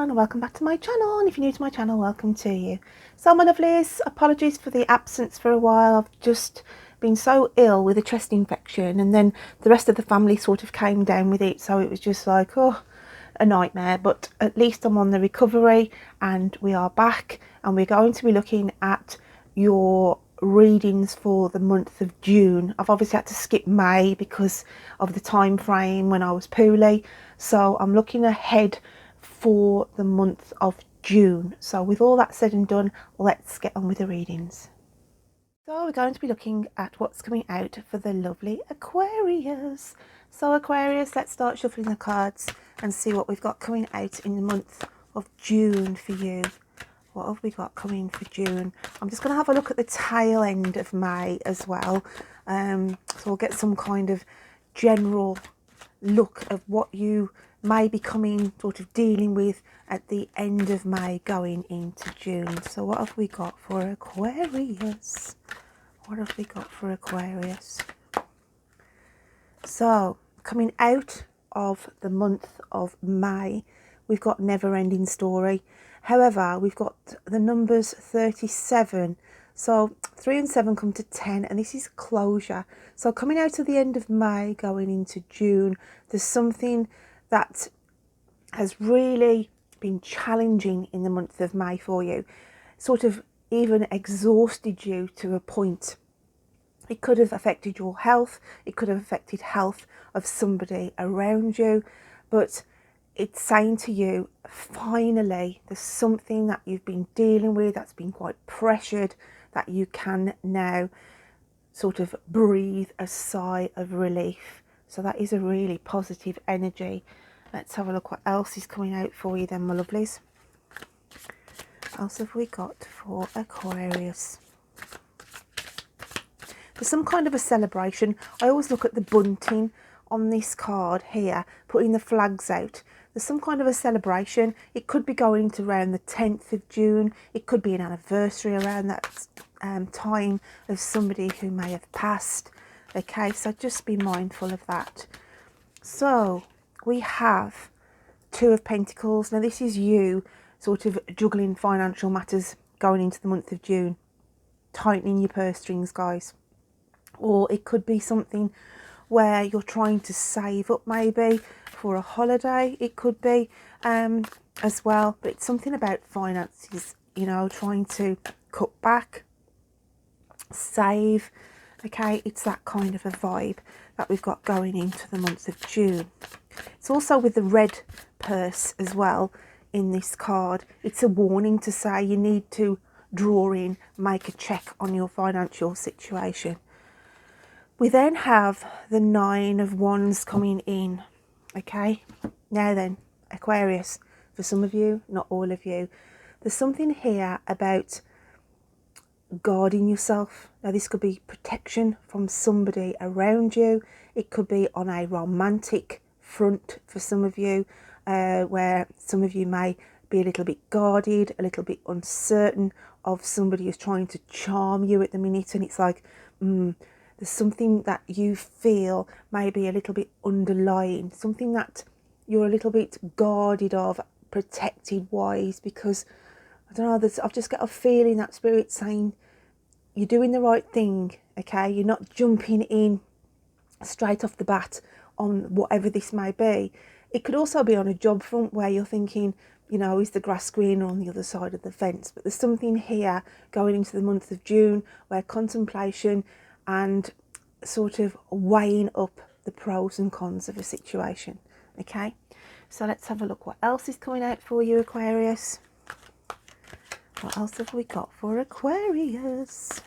everyone, welcome back to my channel, and if you're new to my channel, welcome to you. So my lovelies, apologies for the absence for a while. I've just been so ill with a chest infection, and then the rest of the family sort of came down with it, so it was just like, oh, a nightmare. But at least I'm on the recovery and we are back, and we're going to be looking at your readings for the month of June. I've obviously had to skip May because of the time frame when I was poorly, so I'm looking ahead for the month of June. So with all that said and done, let's get on with the readings. So we're going to be looking at what's coming out for the lovely Aquarius. So Aquarius, let's start shuffling the cards and see what we've got coming out in the month of June for you. What have we got coming for June? I'm just going to have a look at the tail end of May as well. So we'll get some kind of general look of what you may be coming, sort of dealing with at the end of May going into June. So what have we got for Aquarius? What have we got for Aquarius? So coming out of the month of May, we've got never ending story. However, we've got the numbers 37. So 3 and 7 come to 10, and this is closure. So coming out of the end of May going into June, there's something that has really been challenging in the month of May for you, sort of even exhausted you to a point. It could have affected your health, it could have affected health of somebody around you, but it's saying to you, finally, there's something that you've been dealing with that's been quite pressured, that you can now sort of breathe a sigh of relief. So that is a really positive energy. Let's have a look what else is coming out for you then, my lovelies. What else have we got for Aquarius? There's some kind of a celebration. I always look at the bunting on this card here, putting the flags out. There's some kind of a celebration. It could be going to around the 10th of June. It could be an anniversary around that time of somebody who may have passed. Okay, so just be mindful of that. So we have 2 of Pentacles. Now this is you sort of juggling financial matters going into the month of June, tightening your purse strings, guys. Or it could be something where you're trying to save up maybe for a holiday. It could be as well, but it's something about finances, you know, trying to cut back, save. Okay, it's that kind of a vibe that we've got going into the month of June. It's also with the red purse as well in this card. It's a warning to say you need to draw in, make a check on your financial situation. We then have the 9 of Wands coming in. Okay, now then, Aquarius, for some of you, not all of you, there's something here about guarding yourself. Now this could be protection from somebody around you. It could be on a romantic front for some of you, where some of you may be a little bit guarded, a little bit uncertain of somebody who's trying to charm you at the minute, and it's like there's something that you feel may be a little bit underlying, something that you're a little bit guarded of, protected wise, because I don't know, I've just got a feeling that Spirit's saying you're doing the right thing, okay? You're not jumping in straight off the bat on whatever this may be. It could also be on a job front where you're thinking, you know, is the grass greener on the other side of the fence? But there's something here going into the month of June where contemplation and sort of weighing up the pros and cons of a situation. Okay, so let's have a look what else is coming out for you, Aquarius. What else have we got for Aquarius?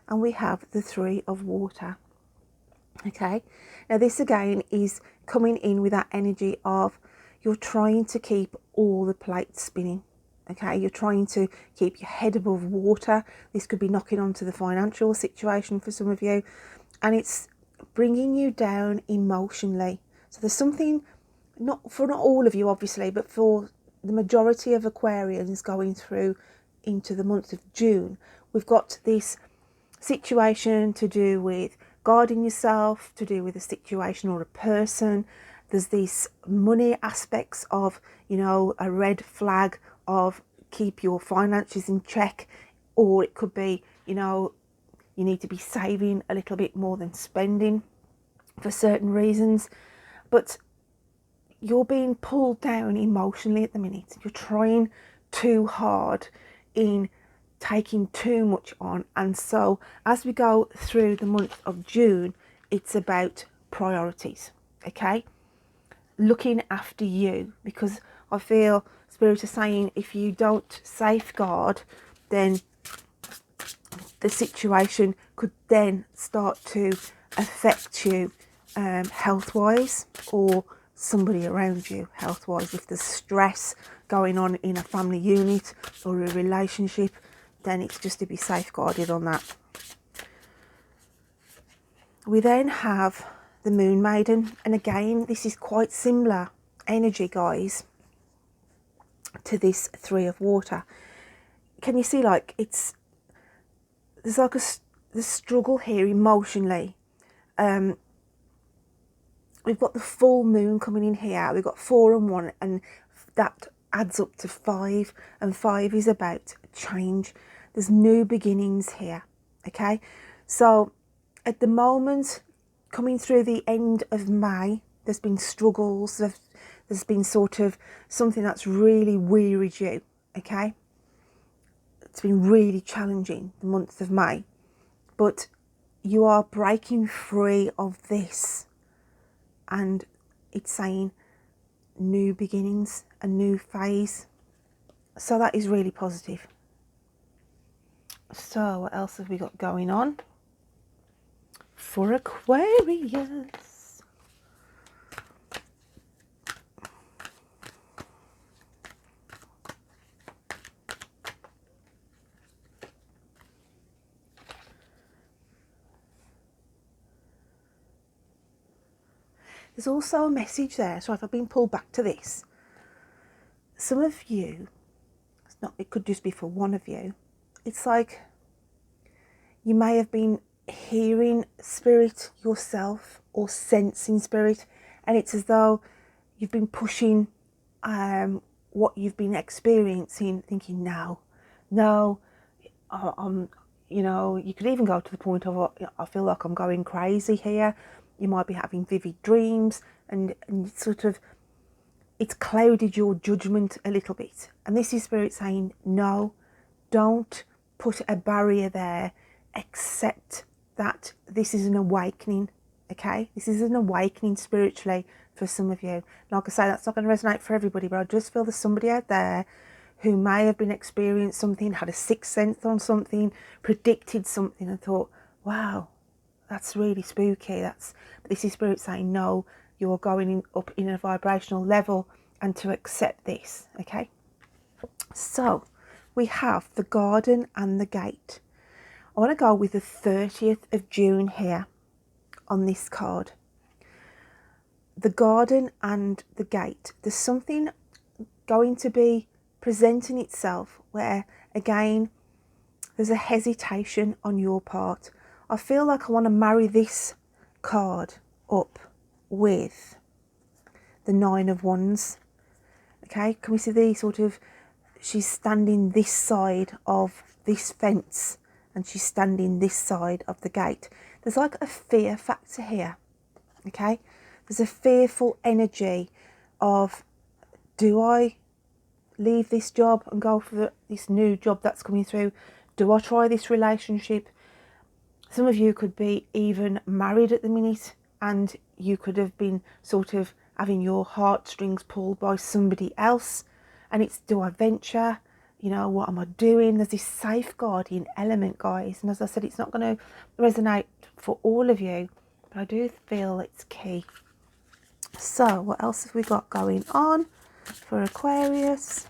And we have the 3 of Water. Okay, now this again is coming in with that energy of you're trying to keep all the plates spinning. Okay, you're trying to keep your head above water. This could be knocking onto the financial situation for some of you, and it's bringing you down emotionally. So there's something, not all of you obviously, but for the majority of Aquarians going through into the month of June, we've got this situation to do with guarding yourself, to do with a situation or a person there's these money aspects of, you know, a red flag of keep your finances in check, or it could be, you know, you need to be saving a little bit more than spending for certain reasons. But you're being pulled down emotionally at the minute. You're trying too hard in taking too much on. And so as we go through the month of June, it's about priorities, okay? Looking after you, because I feel Spirit is saying if you don't safeguard, then the situation could then start to affect you health-wise, or somebody around you health-wise. If there's stress going on in a family unit or a relationship, then it's just to be safeguarded on that. We then have the Moon Maiden, and again this is quite similar energy, guys, to this Three of Water. Can you see, like, there's like the struggle here emotionally. We've got the full moon coming in here. We've got 4 and 1, and that adds up to 5, and 5 is about change. There's new beginnings here, okay? So at the moment, coming through the end of May, there's been struggles. There's been sort of something that's really wearied you, okay? It's been really challenging, the month of May. But you are breaking free of this. And it's saying new beginnings, a new phase. So that is really positive. So what else have we got going on for Aquarius? There's also a message there. So if I've been pulled back to this, some of you, it could just be for one of you, it's like you may have been hearing Spirit yourself or sensing Spirit, and it's as though you've been pushing what you've been experiencing, thinking, no, you know, you could even go to the point of, I feel like I'm going crazy here. You might be having vivid dreams, and sort of, it's clouded your judgment a little bit. And this is Spirit saying, no, don't put a barrier there. Accept that this is an awakening, okay? This is an awakening spiritually for some of you. Like I say, that's not going to resonate for everybody, but I just feel there's somebody out there who may have been experiencing something, had a sixth sense on something, predicted something, and thought, wow, that's really spooky. This is Spirit saying, no, you're going up in a vibrational level, and to accept this, okay? So we have the garden and the gate. I want to go with the 30th of June here on this card. The garden and the gate. There's something going to be presenting itself where, again, there's a hesitation on your part. I feel like I want to marry this card up with the 9 of Wands. Okay, can we see the sort of, she's standing this side of this fence and she's standing this side of the gate. There's like a fear factor here, okay? There's a fearful energy of, do I leave this job and go for this new job that's coming through? Do I try this relationship? Some of you could be even married at the minute, and you could have been sort of having your heartstrings pulled by somebody else, and it's, do I venture? You know, what am I doing? There's this safeguarding element, guys, and as I said, it's not going to resonate for all of you, but I do feel it's key. So what else have we got going on for Aquarius?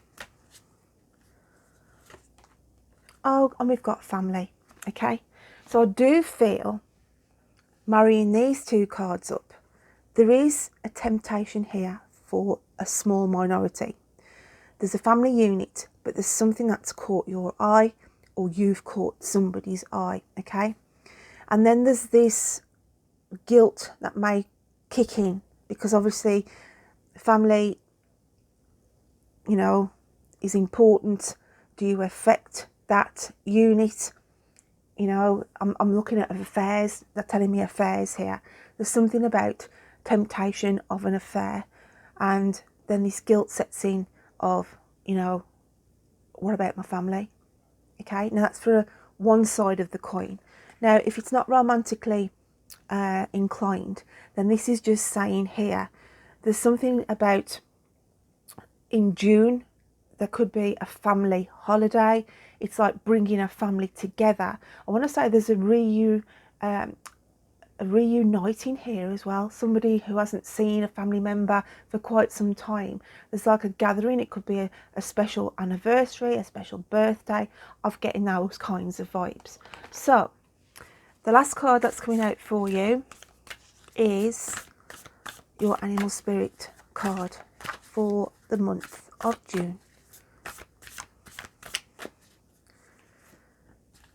Oh, and we've got family, okay? So I do feel, marrying these two cards up, there is a temptation here for a small minority. There's a family unit, but there's something that's caught your eye, or you've caught somebody's eye, okay? And then there's this guilt that may kick in because obviously family, you know, is important. Do you affect that unit? You know, I'm looking at affairs. They're telling me affairs here. There's something about temptation of an affair, and then this guilt sets in of, you know, what about my family? Okay, now that's for one side of the coin. Now, if it's not romantically inclined, then this is just saying here, there's something about in June, there could be a family holiday. It's like bringing a family together. I want to say there's a reuniting here as well. Somebody who hasn't seen a family member for quite some time. There's like a gathering. It could be a special anniversary, a special birthday, of getting those kinds of vibes. So the last card that's coming out for you is your animal spirit card for the month of June.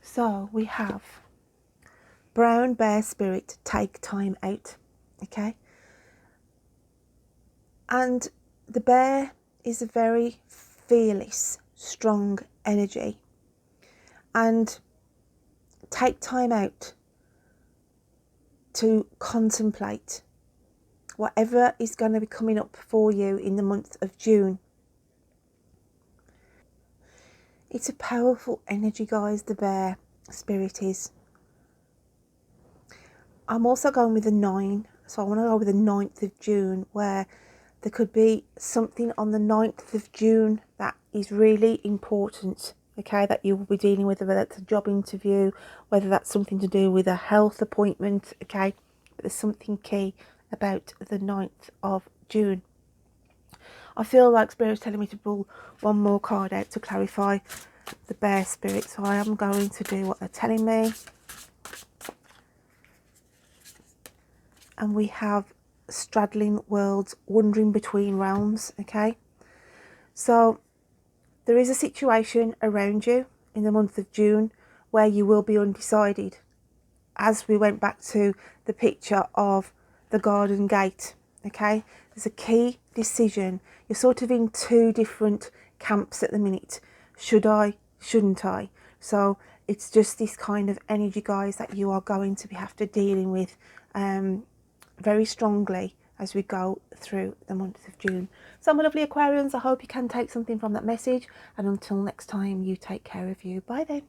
So we have brown bear spirit, take time out. Okay, and the bear is a very fearless, strong energy, and take time out to contemplate whatever is going to be coming up for you in the month of June. It's a powerful energy, guys, the bear spirit is. I'm also going with the 9, so I want to go with the 9th of June, where there could be something on the 9th of June that is really important, okay, that you will be dealing with, whether that's a job interview, whether that's something to do with a health appointment, okay, but there's something key about the 9th of June. I feel like Spirit's telling me to pull one more card out to clarify the bear spirit, so I am going to do what they're telling me. And we have straddling worlds, wandering between realms, okay? So there is a situation around you in the month of June where you will be undecided. As we went back to the picture of the garden gate, okay? There's a key decision. You're sort of in two different camps at the minute. Should I? Shouldn't I? So it's just this kind of energy, guys, that you are going to have to dealing with very strongly as we go through the month of June. So my lovely Aquarians, I hope you can take something from that message, and until next time, you take care of you. Bye then.